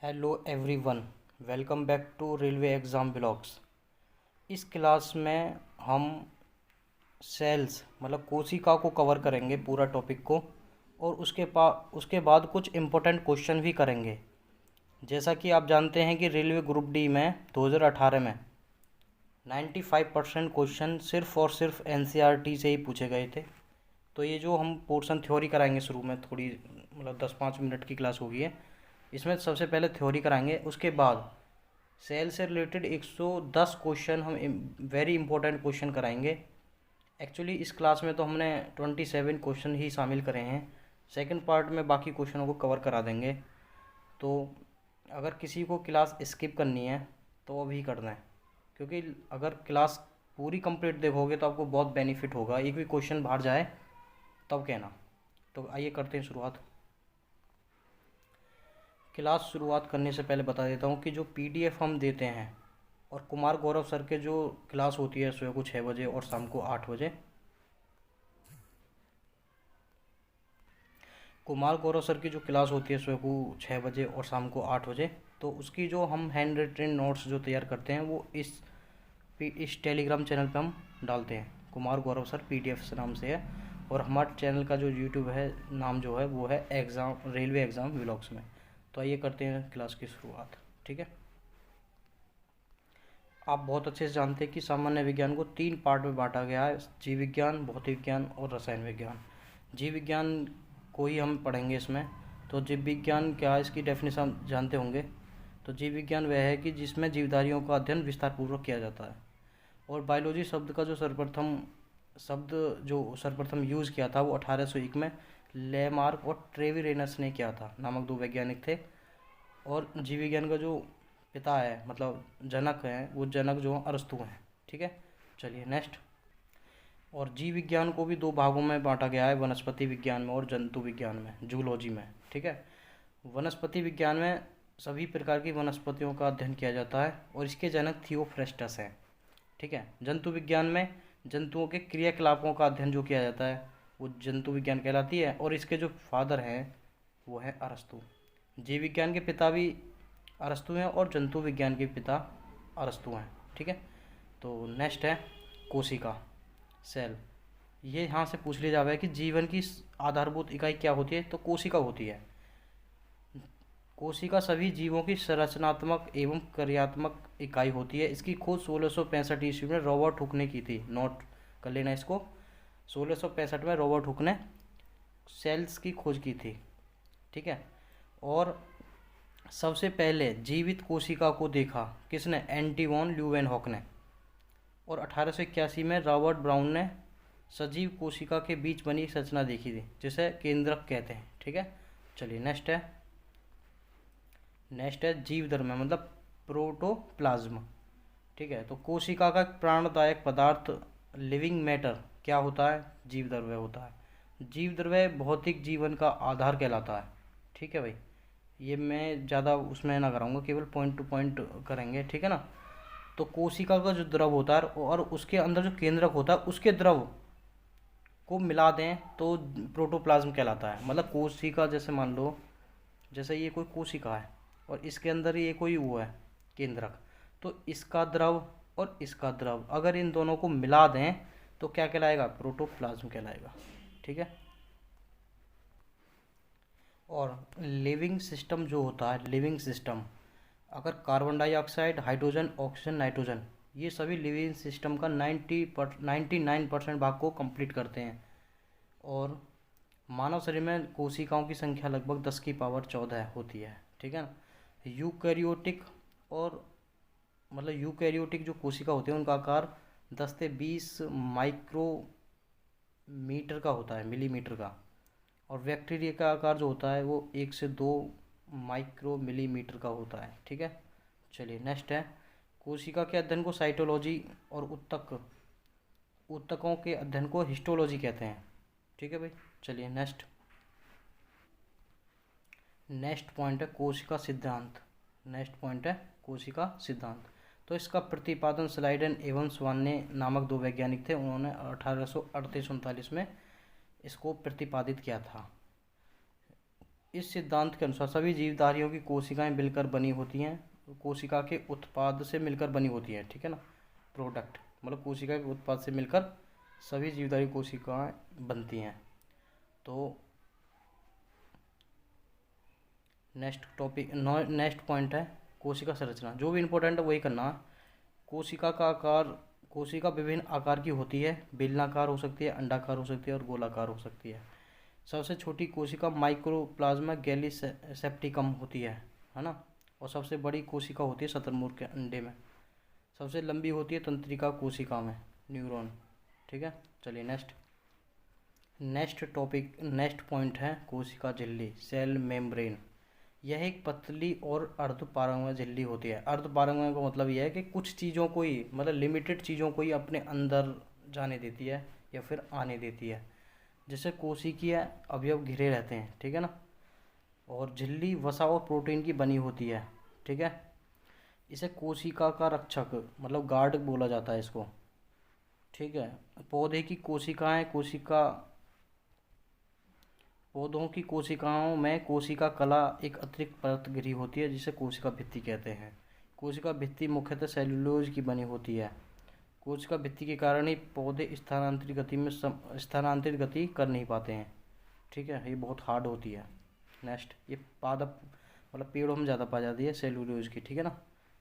Hello everyone, welcome back to railway exam blogs. इस class में हम सेल्स मतलब कोशिका को कवर करेंगे पूरा टॉपिक को, और उसके बाद कुछ इम्पोर्टेंट क्वेश्चन भी करेंगे। जैसा कि आप जानते हैं कि रेलवे ग्रुप डी में 2018 में 95% क्वेश्चन सिर्फ और सिर्फ एनसीईआरटी से ही पूछे गए थे। तो ये जो हम पोर्शन थ्योरी कराएंगे शुरू में, थोड़ी मतलब 10-5 मिनट की क्लास होगी है। इसमें सबसे पहले थ्योरी कराएंगे, उसके बाद सेल से रिलेटेड 110 क्वेश्चन हम वेरी इंपॉर्टेंट क्वेश्चन कराएंगे। एक्चुअली इस क्लास में तो हमने 27 क्वेश्चन ही शामिल करे हैं। सेकंड पार्ट में बाकी क्वेश्चनों को कवर करा देंगे। तो अगर किसी को क्लास स्किप करनी है तो अभी करना है, क्योंकि अगर क्लास पूरी कंप्लीट देखोगे तो आपको बहुत बेनिफिट होगा। एक भी क्वेश्चन बाहर जाए तब कहना। तो आइए करते हैं शुरुआत। क्लास शुरुआत करने से पहले बता देता हूँ कि जो पीडीएफ हम देते हैं, और कुमार गौरव सर के जो क्लास होती है सुबह को 6 बजे और शाम को 8 बजे, कुमार गौरव सर की जो क्लास होती है सुबह को 6 बजे और शाम को 8 बजे, तो उसकी जो हम हैंड रिटन नोट्स जो तैयार करते हैं वो इस टेलीग्राम चैनल पे हम डालते हैं। कुमार गौरव सर पीडीएफ नाम से है, और हमारे चैनल का जो यूट्यूब है नाम जो है वो है रेलवे एग्ज़ाम व्लॉग्स में। तो आइए करते हैं क्लास की शुरुआत। ठीक है, आप बहुत अच्छे से जानते हैं कि सामान्य विज्ञान को 3 पार्ट में बांटा गया है: जीव विज्ञान, भौतिक विज्ञान और रसायन विज्ञान। जीव विज्ञान को ही हम पढ़ेंगे इसमें। तो जीव विज्ञान क्या है, इसकी डेफिनेशन आप जानते होंगे। तो जीव विज्ञान वह है कि जिसमें जीवधारियों का अध्ययन विस्तारपूर्वक किया जाता है। और बायोलॉजी शब्द का जो सर्वप्रथम यूज़ किया था वो 1801 में लेमार्क और ट्रेविरेनस ने किया था, नामक 2 वैज्ञानिक थे। और जीव विज्ञान का जो पिता है मतलब जनक हैं, वो जनक जो अरस्तु हैं। ठीक है, चलिए नेक्स्ट। और जीव विज्ञान को भी 2 भागों में बांटा गया है, वनस्पति विज्ञान में और जंतु विज्ञान में, जूलॉजी में। ठीक है, वनस्पति विज्ञान में सभी प्रकार की वनस्पतियों का अध्ययन किया जाता है और इसके जनक थियोफ्रेस्टस हैं। ठीक है, जंतु विज्ञान में जंतुओं के क्रियाकलापों का अध्ययन जो किया जाता है वो जंतु विज्ञान कहलाती है, और इसके जो फादर हैं वो है अरस्तु। जीव विज्ञान के पिता भी अरस्तु हैं और जंतु विज्ञान के पिता अरस्तु हैं। ठीक है, तो नेक्स्ट है कोशिका, सेल। ये यहाँ से पूछ लिया जाता है कि जीवन की आधारभूत इकाई क्या होती है, तो कोशिका होती है। कोशिका सभी जीवों की संरचनात्मक एवं कार्यात्मक इकाई होती है। इसकी खोज 1665 ईस्वी में रॉबर्ट हुक ने की थी। नोट कर लेना इसको, 1665 में रॉबर्ट हुक ने सेल्स की खोज की थी। ठीक है, और सबसे पहले जीवित कोशिका को देखा किसने, एंटी वॉन ल्यूवेनहॉक ने। और 1881 में रॉबर्ट ब्राउन ने सजीव कोशिका के बीच बनी संरचना देखी थी, जिसे केंद्रक कहते हैं। ठीक है, चलिए नेक्स्ट है जीव द्रव्य मतलब प्रोटोप्लाज्म। ठीक है, तो कोशिका का प्राणदायक पदार्थ लिविंग मैटर क्या होता है, जीव द्रव्य होता है। जीव द्रव्य भौतिक जीवन का आधार कहलाता है। ठीक है भाई, ये मैं ज़्यादा उसमें ना कराऊंगा, केवल पॉइंट टू पॉइंट करेंगे। ठीक है ना। तो कोशिका का जो द्रव होता है और उसके अंदर जो केंद्रक होता है उसके द्रव को मिला दें तो प्रोटोप्लाज्म कहलाता है। मतलब कोशिका, जैसे मान लो जैसे ये कोई कोशिका है और इसके अंदर ये कोई वो है केंद्रक, तो इसका द्रव और इसका द्रव अगर इन दोनों को मिला दें तो क्या कहलाएगा, प्रोटोप्लाज्म कहलाएगा। ठीक है, और लिविंग सिस्टम जो होता है, लिविंग सिस्टम, अगर carbon dioxide, hydrogen, oxygen, nitrogen, ये सभी लिविंग सिस्टम का 99% भाग को कंप्लीट करते हैं। और मानव शरीर में कोशिकाओं की संख्या लगभग 10 की पावर 14 होती है। ठीक है ना। यूकैरियोटिक और मतलब यूकैरियोटिक जो कोशिका होते हैं उनका आकार 10 से 20 माइक्रोमीटर का होता है, मिलीमीटर का। और बैक्टीरिया का आकार जो होता है वो 1 से 2 माइक्रो मिलीमीटर का होता है। ठीक है, चलिए नेक्स्ट है कोशिका के अध्ययन को साइटोलॉजी और ऊतकों के अध्ययन को हिस्टोलॉजी कहते हैं। ठीक है भाई, चलिए नेक्स्ट पॉइंट है कोशिका सिद्धांत। नेक्स्ट पॉइंट है कोशिका सिद्धांत। तो इसका प्रतिपादन स्लाइडन एवं स्वान्ने नामक 2 वैज्ञानिक थे। उन्होंने 1838-39 में इसको प्रतिपादित किया था। इस सिद्धांत के अनुसार सभी जीवधारियों की कोशिकाएं मिलकर बनी होती हैं, कोशिका के उत्पाद से मिलकर बनी होती हैं, ठीक है ना। प्रोडक्ट मतलब कोशिका के उत्पाद से मिलकर सभी जीवधारी कोशिकाएं बनती हैं। तो नेक्स्ट पॉइंट है कोशिका संरचना। जो भी इम्पोर्टेंट है वही करना है। कोशिका का आकार, कोशिका विभिन्न आकार की होती है, बेलनाकार हो सकती है, अंडाकार हो सकती है और गोलाकार हो सकती है। सबसे छोटी कोशिका माइक्रोप्लाज्मा गैलीसेप्टिकम होती है ना। और सबसे बड़ी कोशिका होती है शुतुरमुर्ग के अंडे में। सबसे लंबी होती है तंत्रिका कोशिका में, न्यूरॉन, ठीक है। चलिए नेक्स्ट पॉइंट है कोशिका झिल्ली, सेल मेम्ब्रेन। यह एक पतली और अर्धपारगम्य झिल्ली होती है। अर्धपारगम्य का मतलब यह है कि कुछ चीज़ों को ही, मतलब लिमिटेड चीज़ों को ही अपने अंदर जाने देती है या फिर आने देती है, जिससे कोशिकीय अवयव घिरे रहते हैं, ठीक है ना। और झिल्ली वसा और प्रोटीन की बनी होती है, ठीक है। इसे कोशिका का रक्षक मतलब गार्ड बोला जाता है इसको, ठीक है। पौधे की कोशिकाएं पौधों की कोशिकाओं में कोशिका कला एक अतिरिक्त परत घिरी होती है जिसे कोशिका भित्ति कहते हैं। कोशिका भित्ति मुख्यतः सेल्यूलोज की बनी होती है। कोशिका भित्ति के कारण ही पौधे स्थानांतरित गति कर नहीं पाते हैं, ठीक है। ये बहुत हार्ड होती है। नेक्स्ट, ये पादप मतलब पेड़ों में ज़्यादा पाई जाती है सेल्यूलोज की, ठीक है ना।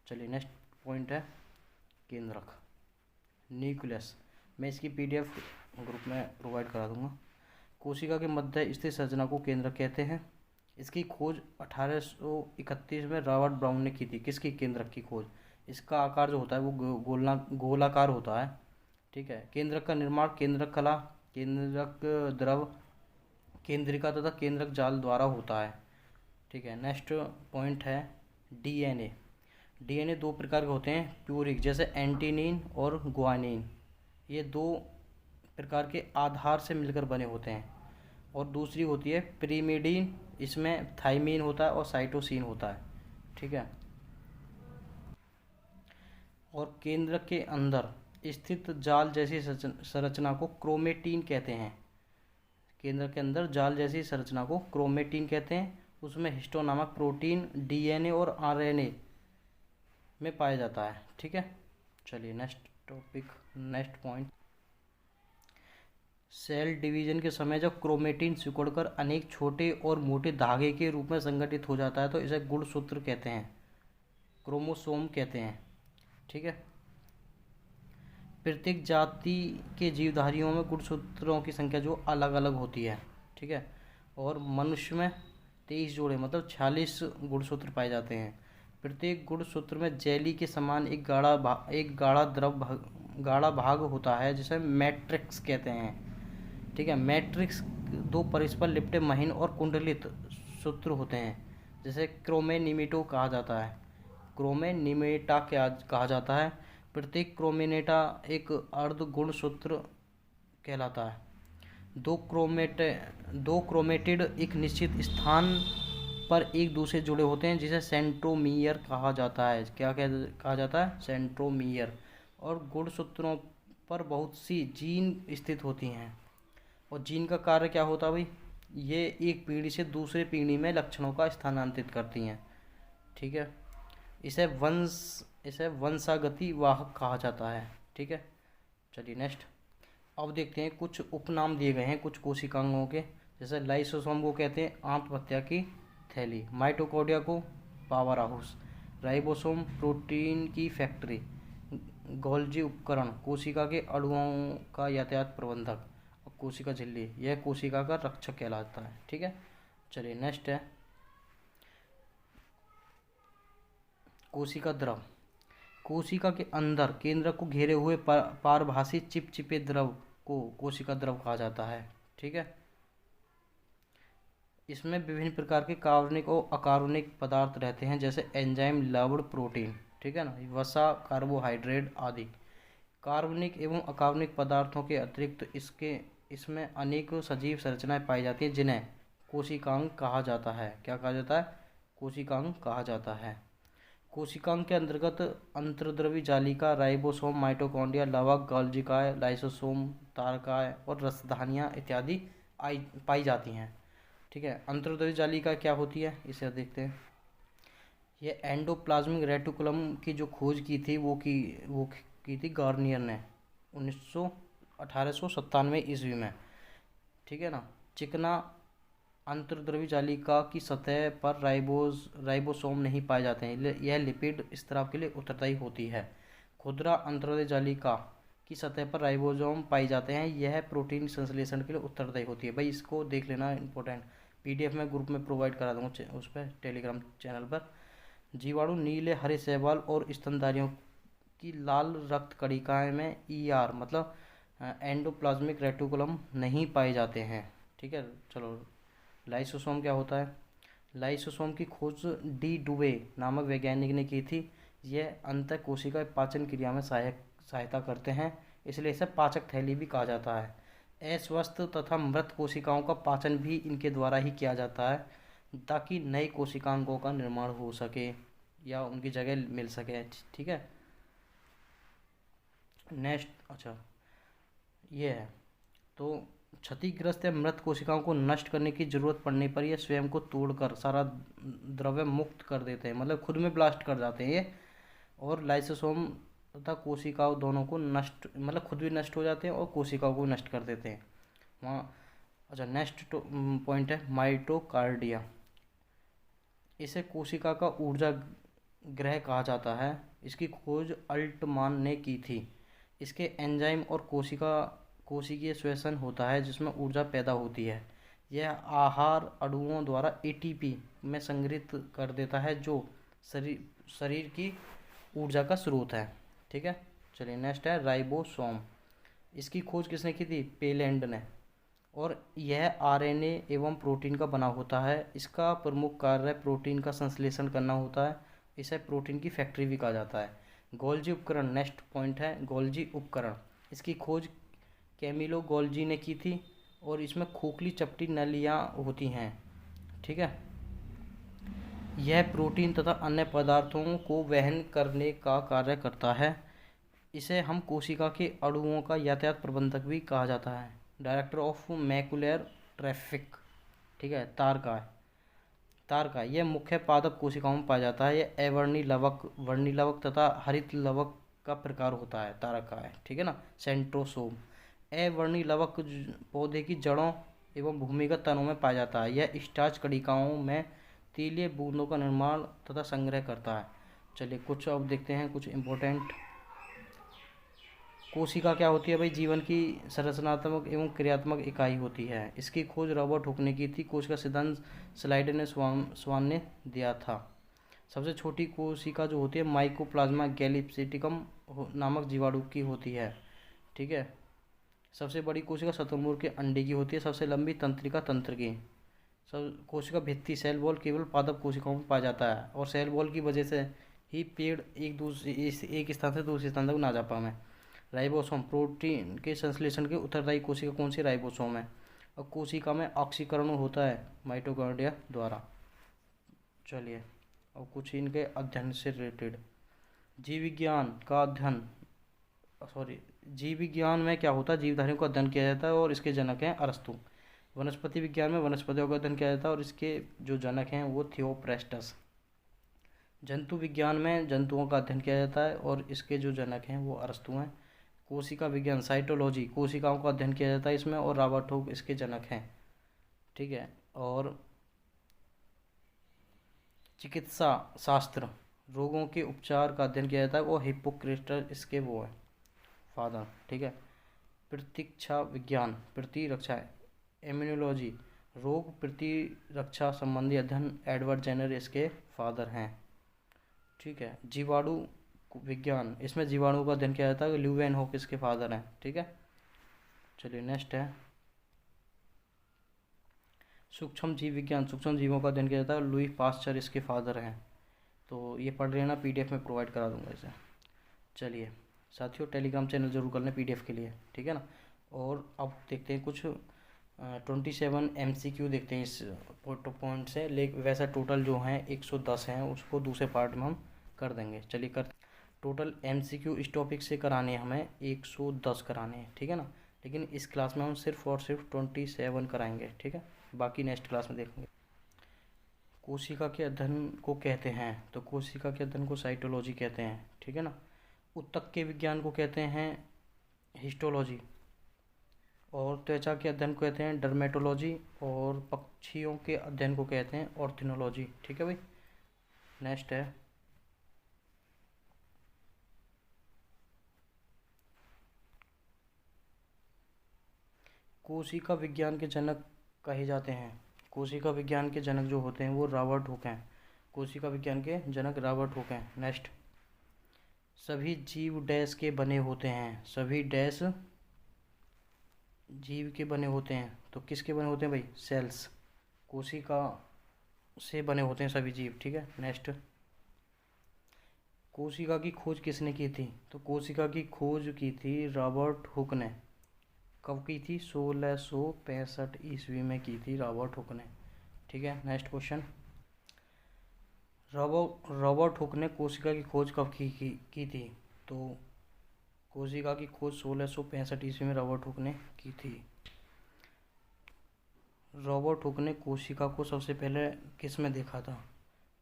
चलिए नेक्स्ट पॉइंट है केंद्रक, न्यूक्लियस। मैं इसकी PDF ग्रुप में प्रोवाइड करा दूंगा। कोशिका के मध्य स्थित संरचना को केंद्रक कहते हैं। इसकी खोज 1831 में रॉबर्ट ब्राउन ने की थी। किसकी? केंद्रक की खोज। इसका आकार जो होता है वो गोलाकार होता है, ठीक है। केंद्रक का निर्माण केंद्रक कला, केंद्रक द्रव, केंद्रिका तथा केंद्रक जाल द्वारा होता है, ठीक है। नेक्स्ट पॉइंट है DNA। DNA दो प्रकार के होते हैं प्यूरिक, जैसे एंटीनिन और ग्वानिन। ये दो प्रकार के आधार से मिलकर बने होते हैं। और दूसरी होती है पिरिमिडीन, इसमें थाइमीन होता है और साइटोसिन होता है, ठीक है। और केंद्र के अंदर स्थित जाल जैसी संरचना को क्रोमेटीन कहते हैं। केंद्र के अंदर जाल जैसी संरचना को क्रोमेटीन कहते हैं। उसमें हिस्टोन नामक प्रोटीन DNA और RNA में पाया जाता है, ठीक है। चलिए नेक्स्ट पॉइंट, सेल डिवीजन के समय जब क्रोमेटिन सिकुड़कर अनेक छोटे और मोटे धागे के रूप में संगठित हो जाता है तो इसे गुणसूत्र कहते हैं, क्रोमोसोम कहते हैं, ठीक है। प्रत्येक जाति के जीवधारियों में गुणसूत्रों की संख्या जो अलग अलग होती है, ठीक है। और मनुष्य में 23 जोड़े मतलब 46 गुणसूत्र पाए जाते हैं। प्रत्येक गुणसूत्र में जेली के समान एक गाढ़ा भाग होता है जिसे मैट्रिक्स कहते हैं, ठीक है। मैट्रिक्स दो परस्पर लिपटे महीन और कुंडलित सूत्र होते हैं जिसे क्रोमेनिमेटो कहा जाता है, क्रोमेनिमेटा कहा जाता है। प्रत्येक क्रोमेनेटा एक अर्ध गुणसूत्र कहलाता है। दो क्रोमेटिड एक निश्चित स्थान पर एक दूसरे जुड़े होते हैं जिसे सेंट्रोमियर कहा जाता है। क्या कहा जाता है? सेंट्रोमियर। और गुणसूत्रों पर बहुत सी जीन स्थित होती हैं। और जीन का कार्य क्या होता है भाई? ये एक पीढ़ी से दूसरे पीढ़ी में लक्षणों का स्थानांतरित करती हैं, ठीक है। इसे वंशागति वाहक कहा जाता है, ठीक है। चलिए नेक्स्ट, अब देखते हैं कुछ उपनाम दिए गए हैं कुछ कोशिकांगों के। जैसे लाइसोसोम को कहते हैं आंतहत्या की थैली, माइटोकॉन्ड्रिया को पावर हाउस, राइबोसोम प्रोटीन की फैक्ट्री, गोल्जी उपकरण कोशिका के अणुओं का यातायात प्रबंधक, और कोशिका झिल्ली यह कोशिका का रक्षक कहलाता है, ठीक है। चलिए नेक्स्ट है कोशिका द्रव। कोशिका के अंदर केंद्र को घेरे हुए पारभासी चिपचिपे द्रव को कोशिका द्रव कहा जाता है, ठीक है। इसमें विभिन्न प्रकार के कार्बनिक और अकार्बनिक पदार्थ रहते हैं जैसे एंजाइम, लवण, प्रोटीन, ठीक है ना, वसा, कार्बोहाइड्रेट आदि। कार्बनिक एवं अकार्बनिक पदार्थों के अतिरिक्त इसमें अनेक सजीव संरचनाएं पाई जाती हैं जिन्हें कोशिकांग कहा जाता है। क्या कहा जाता है? कोशिकांग कहा जाता है। कोशिकांग के अंतर्गत अंतर्द्रवी जालिका, राइबोसोम, माइटोकॉन्ड्रिया, लवक, गोल्जिकाय, लाइसोसोम, तारकाय और रसधानियाँ इत्यादि पाई जाती हैं। ठीक है। अंतर्द्रव्य जालिका क्या होती है इसे देखते हैं। ये एंडोप्लाज्मिक रेटिकुलम की जो खोज की थी वो की थी गार्नियर ने 1897 ईस्वी में। ठीक है ना। चिकना अंतर्द्रव्य जालिका की सतह पर राइबोसोम नहीं पाए जाते हैं, यह लिपिड स्त्राव के लिए उत्तरदायी होती है। खुदरा अंतर्द्रव्य जालिका की सतह पर राइबोसोम पाए जाते हैं, यह प्रोटीन संश्लेषण के लिए उत्तरदायी होती है। भाई इसको देख लेना, इंपॉर्टेंट। पीडीएफ में ग्रुप में प्रोवाइड करा दूंगा उस पर, टेलीग्राम चैनल पर। जीवाणु नीले हरे शैवाल और स्तनधारियों की लाल रक्त कणिकाएं में ईआर मतलब एंडोप्लाज्मिक रेटिकुलम नहीं पाए जाते हैं। ठीक है। चलो, लाइसोसोम क्या होता है। लाइसोसोम की खोज डी डुवे नामक वैज्ञानिक ने की थी। यह अंतःकोशिका पाचन क्रिया में सहायता करते हैं, इसलिए इसे पाचक थैली भी कहा जाता है। अस्वस्थ तथा मृत कोशिकाओं का पाचन भी इनके द्वारा ही किया जाता है, ताकि नई कोशिकाओं का निर्माण हो सके या उनकी जगह मिल सके। ठीक है। नेक्स्ट, अच्छा ये है। तो क्षतिग्रस्त या मृत कोशिकाओं को नष्ट करने की जरूरत पड़ने पर यह स्वयं को तोड़कर सारा द्रव्य मुक्त कर देते हैं, मतलब खुद में ब्लास्ट कर जाते हैं ये। और लाइसोसोम तथा कोशिकाओं दोनों को नष्ट, मतलब खुद भी नष्ट हो जाते हैं और कोशिकाओं को नष्ट कर देते हैं वहाँ। अच्छा, नेक्स्ट पॉइंट है माइटोकार्डिया। इसे कोशिका का ऊर्जा ग्रह कहा जाता है। इसकी खोज अल्टमान ने की थी। इसके एंजाइम और कोशिकीय श्वसन होता है जिसमें ऊर्जा पैदा होती है। यह आहार अणुओं द्वारा एटीपी में संग्रहित कर देता है, जो शरीर की ऊर्जा का स्रोत है। ठीक है। चलिए, नेक्स्ट है राइबोसोम। इसकी खोज किसने की थी? पेलैंड ने। और यह आरएनए एवं प्रोटीन का बना होता है। इसका प्रमुख कार्य प्रोटीन का संश्लेषण करना होता है। इसे प्रोटीन की फैक्ट्री भी कहा जाता है। गोल्जी उपकरण, नेक्स्ट पॉइंट है गोल्जी उपकरण। इसकी खोज कैमिलो गोल्जी ने की थी और इसमें खोखली चपटी नलियाँ होती हैं। ठीक है। यह प्रोटीन तथा अन्य पदार्थों को वहन करने का कार्य करता है। इसे हम कोशिका के अणुओं का यातायात प्रबंधक भी कहा जाता है, डायरेक्टर ऑफ मैकुलर ट्रैफिक। ठीक है। तारका यह मुख्य पादप कोशिकाओं में पाया जाता है। यह वर्णी लवक तथा हरित लवक का प्रकार होता है, तारका है। ठीक है ना। सेंट्रोसोम अवर्णी लवक पौधे की जड़ों एवं भूमिगत तनों में पाया जाता है। यह स्टार्च कणिकाओं में तेलीय बूंदों का निर्माण तथा संग्रह करता है। चलिए, कुछ अब देखते हैं कुछ इम्पोर्टेंट। कोशिका क्या होती है भाई? जीवन की संरचनात्मक एवं क्रियात्मक इकाई होती है। इसकी खोज रॉबर्ट हुक ने की थी। कोशिका सिद्धांत स्लाइडर ने स्वान ने दिया था। सबसे छोटी कोशिका जो होती है माइकोप्लाज्मा गैलिप्सिटिकम नामक जीवाणु की होती है। ठीक है। सबसे बड़ी कोशिका शतुरमुर्ग के अंडे की होती है। सबसे लंबी तंत्रिका तंत्र की। सब कोशिका भित्ति सेल वॉल केवल पादप कोशिकाओं में पाया जाता है, और सेल वॉल की वजह से ही पेड़ एक स्थान से दूसरे स्थान तक ना जा पाए। राइबोसोम प्रोटीन के संश्लेषण के उत्तरदायी कोशिका कौन सी? राइबोसोम है। और कोशिका में ऑक्सीकरण होता है माइटोकॉन्ड्रिया द्वारा। चलिए, और कुछ इनके अध्ययन से रिलेटेड। जीव विज्ञान में क्या होता है? जीवधारियों का अध्ययन किया जाता है और इसके जनक हैं अरस्तु। वनस्पति विज्ञान में वनस्पतियों का अध्ययन किया जाता है और इसके जो जनक हैं वो थियोप्रेस्टस। जंतु विज्ञान में जंतुओं का अध्ययन किया जाता है और इसके जो जनक हैं वो अरस्तु हैं। कोशिका विज्ञान साइटोलॉजी, कोशिकाओं का अध्ययन किया जाता है इसमें, और रॉबर्ट हुक इसके जनक हैं। ठीक है। और चिकित्सा शास्त्र, रोगों के उपचार का अध्ययन किया जाता है, वो हिप्पोक्रेटस इसके वो है फादर। ठीक है। प्रतिरक्षा विज्ञान, प्रतिरक्षा इम्यूनोलॉजी, रोग प्रतिरक्षा संबंधी अध्ययन एडवर्ड जेनर इसके फादर हैं। ठीक है। जीवाणु विज्ञान, इसमें जीवाणु का अध्ययन किया जाता है, ल्यूवेन होक इसके फादर हैं। ठीक है। चलिए, नेक्स्ट है सूक्ष्म जीव विज्ञान। सूक्ष्म जीवों का अध्ययन किया जाता है, लुई पास्चर इसके फादर हैं। तो ये पढ़ लेना, पीडीएफ में प्रोवाइड करा दूंगा इसे। चलिए साथियों, टेलीग्राम चैनल जरूर कर लें पीडीएफ के लिए। ठीक है ना। और अब देखते हैं कुछ 27 MCQ देखते हैं इस पॉइंट से। लेकिन वैसा टोटल जो हैं 110 हैं, उसको दूसरे पार्ट में हम कर देंगे। चलिए कर टोटल MCQ इस टॉपिक से कराने हमें 110 कराने हैं। ठीक है ना। लेकिन इस क्लास में हम सिर्फ और सिर्फ 27 कराएंगे। ठीक है। बाकी नेक्स्ट क्लास में देखेंगे। कोशिका के अध्ययन को कहते हैं, तो कोशिका के अध्ययन को साइटोलॉजी कहते हैं, ठीक है ना। ऊतक के विज्ञान को कहते हैं हिस्टोलॉजी, और त्वचा के अध्ययन को कहते हैं डर्मेटोलॉजी, और पक्षियों के अध्ययन को कहते हैं ऑर्थिनोलॉजी, ठीक है भाई। नेक्स्ट है कोशिका विज्ञान के जनक कहे जाते हैं। कोशिका विज्ञान के जनक जो होते हैं वो रॉबर्ट हुक हैं। कोशिका विज्ञान के जनक रॉबर्ट हुक हैं। नेक्स्ट, सभी जीव डैश के बने होते हैं। सभी डैश जीव के बने होते हैं, तो किसके बने होते हैं भाई? सेल्स, कोशिका से बने होते हैं सभी जीव, ठीक है। नेक्स्ट, कोशिका की खोज किसने की थी? तो कोशिका की खोज की थी रॉबर्ट हुक ने। कब की थी? 1665 ईस्वी में की थी रॉबर्ट हुक ने, ठीक है। नेक्स्ट क्वेश्चन, रॉबर्ट हुक ने कोशिका की खोज कब की थी? तो कोशिका की खोज 1665 ईस्वी में रॉबर्ट हुक ने की थी। रॉबर्ट हुक ने कोशिका को सबसे पहले किस में देखा था?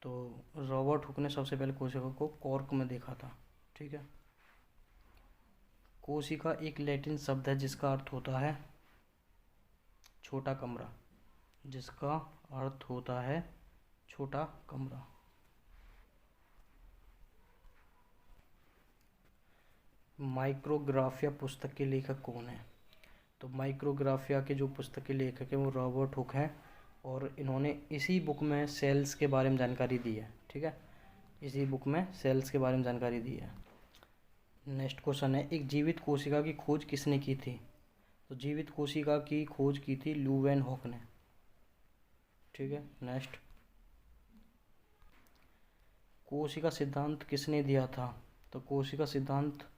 तो रॉबर्ट हुक ने सबसे पहले कोशिका को कॉर्क में देखा था, ठीक है। कोशिका एक लैटिन शब्द है जिसका अर्थ होता है छोटा कमरा, जिसका अर्थ होता है छोटा कमरा। माइक्रोग्राफिया पुस्तक के लेखक कौन है? तो माइक्रोग्राफिया के जो पुस्तक के लेखक हैं वो रॉबर्ट हुक हैं, और इन्होंने इसी बुक में सेल्स के बारे में जानकारी दी है, ठीक है। इसी बुक में सेल्स के बारे में जानकारी दी है। नेक्स्ट क्वेश्चन है, एक जीवित कोशिका की खोज किसने की थी? तो जीवित कोशिका की खोज की थी ल्यूवेनहॉक ने, ठीक है। नेक्स्ट, कोशिका सिद्धांत किसने दिया था? तो कोशिका सिद्धांत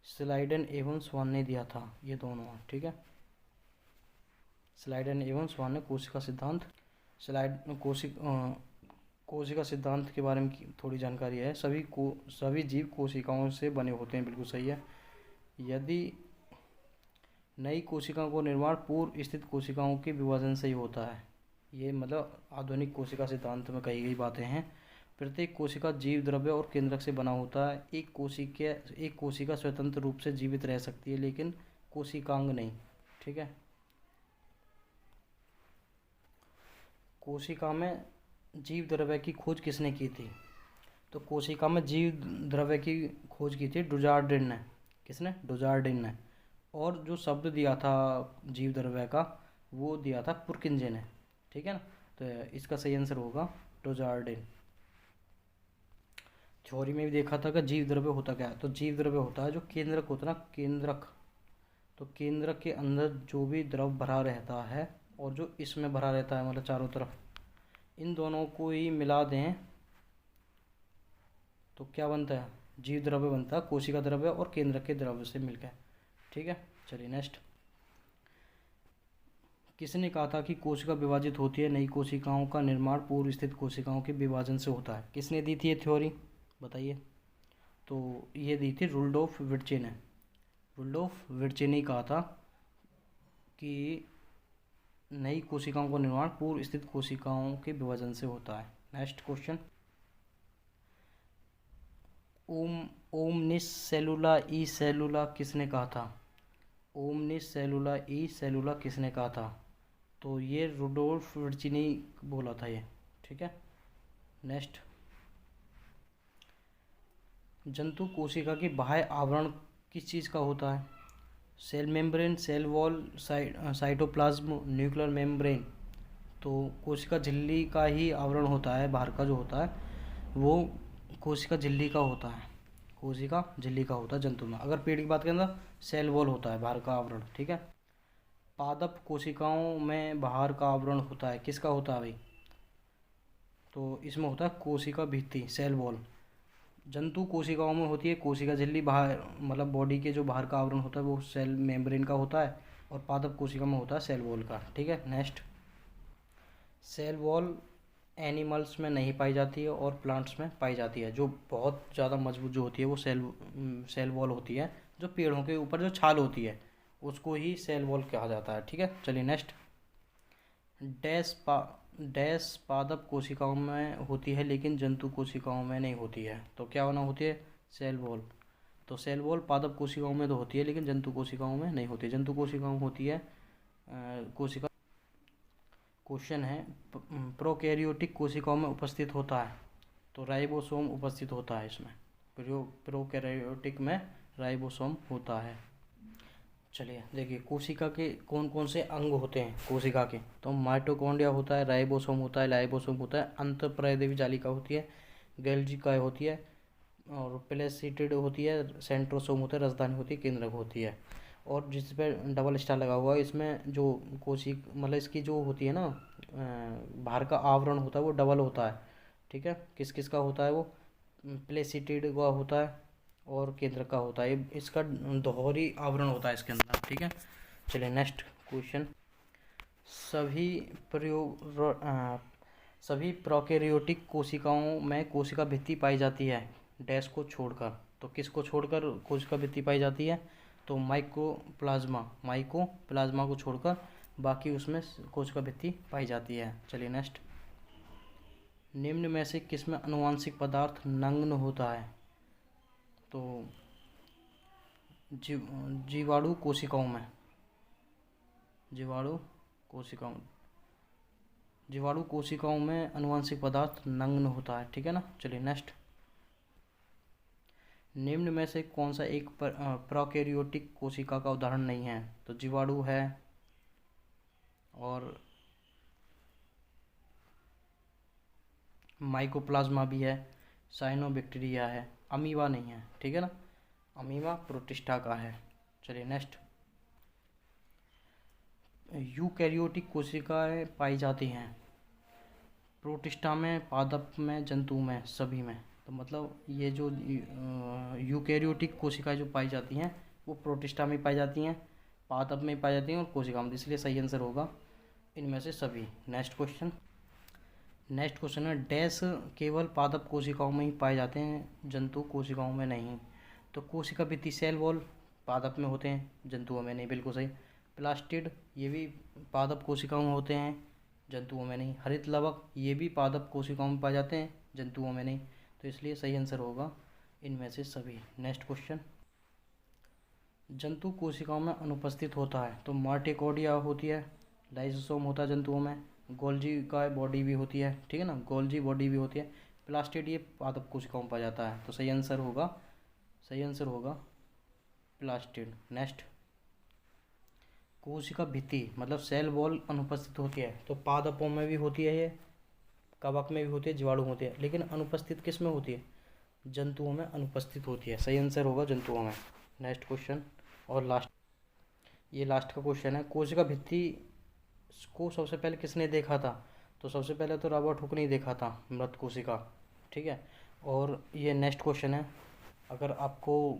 स्लाइडन एवं स्वान ने दिया था, ये दोनों हैं, ठीक है। स्लाइडन एवं स्वान ने कोशिका सिद्धांत, कोशिका सिद्धांत के बारे में थोड़ी जानकारी है। सभी जीव कोशिकाओं से बने होते हैं, बिल्कुल सही है। यदि नई कोशिकाओं का निर्माण पूर्व स्थित कोशिकाओं के विभाजन से ही होता है, ये मतलब आधुनिक कोशिका सिद्धांत में कही गई बातें हैं। प्रत्येक कोशिका जीव द्रव्य और केंद्रक से बना होता है। एक कोशिका स्वतंत्र रूप से जीवित रह सकती है, लेकिन कोशिकांग नहीं, ठीक है। कोशिका में जीव द्रव्य की खोज किसने की थी? तो कोशिका में जीव द्रव्य की खोज की थी डुजार्डिन ने। किसने? डुजार्डिन ने। और जो शब्द दिया था जीव द्रव्य का वो दिया था पुरकिंजे ने, ठीक है ना। तो इसका सही आंसर होगा डुजार्डिन। थ्योरी में भी देखा था कि जीव द्रव्य होता क्या है? तो जीव द्रव्य होता है जो केंद्रक होता है ना, केंद्रक। तो केंद्रक के अंदर जो भी द्रव भरा रहता है और जो इसमें भरा रहता है, मतलब चारों तरफ, इन दोनों को ही मिला दें तो क्या बनता है? जीव द्रव्य बनता है, कोशिका द्रव्य और केंद्रक के द्रव्य से मिलकर, ठीक है। चलिए नेक्स्ट, किसने कहा था कि कोशिका विभाजित होती है? नई कोशिकाओं का निर्माण पूर्व स्थित कोशिकाओं के विभाजन से होता है। किसने दी थी ये थ्योरी, बताइए? तो ये दी थी रुडोल्फ विर्चे ने। रुडोल्फ विर्चे ने कहा था कि नई कोशिकाओं का निर्माण पूर्व स्थित कोशिकाओं के विभाजन से होता है। नेक्स्ट क्वेश्चन, ओमनिस सेलुला ई सेलुला किसने कहा था? ओमनिस सेलुला ई सेलुला किसने कहा था? तो ये रुडोल्फ विर्चे ने बोला था ये, ठीक है। नेक्स्ट, जंतु कोशिका के बाह्य आवरण किस चीज़ का होता है? Cell membrane, cell wall, cytoplasm, nuclear membrane. तो कोशिका झिल्ली का ही आवरण होता है, बाहर का जो होता है वो कोशिका झिल्ली का होता है। कोशिका झिल्ली का होता है जंतु में। अगर पेड़ की बात करें तो सेल वॉल होता है बाहर का आवरण, ठीक है। पादप कोशिकाओं में बाहर का आवरण होता है, किसका होता है भाई? तो इसमें होता है कोशिका भित्ति, सेल वॉल। जंतु कोशिकाओं में होती है कोशिका झिल्ली, बाहर मतलब बॉडी के जो बाहर का आवरण होता है वो सेल मेम्ब्रेन का होता है, और पादप कोशिका में होता है सेल वॉल का, ठीक है। नेक्स्ट, सेल वॉल एनिमल्स में नहीं पाई जाती है और प्लांट्स में पाई जाती है। जो बहुत ज़्यादा मजबूत जो होती है वो सेल वॉल होती है। जो पेड़ों के ऊपर जो छाल होती है उसको ही सेल वॉल कहा जाता है, ठीक है। चलिए नेक्स्ट, डैश पादप कोशिकाओं में होती है लेकिन जंतु कोशिकाओं में नहीं होती है। तो क्या होना होती है? Cell wall. तो सेल वॉल पादप कोशिकाओं में तो होती है लेकिन जंतु कोशिकाओं में नहीं होती। जंतु कोशिकाओं में होती है कोशिका। क्वेश्चन है, प्रोकैरियोटिक कोशिकाओं में उपस्थित होता है। तो राइबोसोम उपस्थित होता है इसमें। प्रोकैरियोटिक में राइबोसोम होता है। चलिए देखिए, कोशिका के कौन कौन से अंग होते हैं कोशिका के। तो माइटोकॉन्ड्रिया होता है, राइबोसोम होता है, लाइबोसोम होता है, अंतःप्रायदेवी जालिका होती है, गोल्गी काय होती है, और प्लेसिटिड होती है, सेंट्रोसोम होता है, राजधानी होती है, केंद्रक होती है। और जिस पे डबल स्टार लगा हुआ है इसमें जो मतलब इसकी जो होती है ना बाहर का आवरण होता है वो डबल होता है। ठीक है, किस किस का होता है वो? प्लेसिटिड का होता है और केंद्र का होता है। इसका दोहरी आवरण होता है इसके अंदर। ठीक है, चलिए नेक्स्ट क्वेश्चन। सभी सभी प्रोकैरियोटिक कोशिकाओं में कोशिका भित्ति पाई जाती है डैश को छोड़कर। तो किसको छोड़कर कोशिका भित्ति पाई जाती है? तो माइकोप्लाज्मा को छोड़कर बाकी उसमें कोशिका भित्ति पाई जाती है। चलिए नेक्स्ट। निम्न में से किसमें आनुवांशिक पदार्थ नग्न होता है? तो जीवाणु कोशिकाओं में जीवाणु कोशिकाओं में आनुवांशिक पदार्थ नग्न होता है। ठीक है ना। चलिए नेक्स्ट। निम्न में से कौन सा एक प्रोकैरियोटिक कोशिका का उदाहरण नहीं है? तो जीवाणु है और माइकोप्लाज्मा भी है, साइनोबैक्टीरिया है, अमीबा नहीं है। ठीक है ना, अमीबा प्रोटिस्टा का है। चलिए नेक्स्ट। यूकैरियोटिक कोशिकाएं पाई जाती हैं प्रोटिस्टा में, पादप में, जंतु में, सभी में। तो मतलब ये जो यूकैरियोटिक कोशिकाएं जो पाई जाती हैं वो प्रोटिस्टा में पाई जाती हैं, पादप में पाई जाती हैं और कोशिका में। इसलिए सही आंसर होगा इनमें से सभी। नेक्स्ट क्वेश्चन है, डैश केवल पादप कोशिकाओं में ही पाए जाते हैं, जंतु कोशिकाओं में नहीं। तो कोशिका भित्ति सेल वॉल पादप में होते हैं, जंतुओं में नहीं। बिल्कुल सही। प्लास्टिड ये भी पादप कोशिकाओं में होते हैं, जंतुओं में नहीं। हरित लवक ये भी पादप कोशिकाओं में पाए जाते हैं, जंतुओं में नहीं। तो इसलिए सही आंसर होगा इनमें से सभी। Next question. जंतु कोशिकाओं में अनुपस्थित होता है। तो माइटोकॉन्ड्रिया होती है, लाइसोसोम होता है जंतुओं में, गोल्गी का बॉडी भी होती है। ठीक है ना, गोल्गी बॉडी भी होती है। प्लास्टिड ये पादप कोशिकाओं में पाया जाता है। तो सही आंसर होगा प्लास्टिड। नेक्स्ट। कोशिका भित्ति मतलब सेल वॉल अनुपस्थित होती है। तो पादपों में भी होती है, ये कवक में भी होती है, जीवाणु होती है, लेकिन अनुपस्थित किस में होती है? जंतुओं में अनुपस्थित होती है। सही आंसर होगा जंतुओं में। नेक्स्ट क्वेश्चन और लास्ट, ये लास्ट का क्वेश्चन है। कोशिका भित्ति को सबसे पहले किसने देखा था? तो सबसे पहले तो रॉबर्ट हुक ने देखा था मृत कोशिका। ठीक है, और ये नेक्स्ट क्वेश्चन है। अगर आपको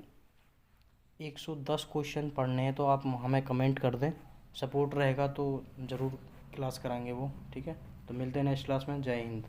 110 क्वेश्चन पढ़ने हैं तो आप हमें कमेंट कर दें, सपोर्ट रहेगा तो ज़रूर क्लास कराएंगे वो। ठीक है, तो मिलते हैं नेक्स्ट क्लास में। जय हिंद।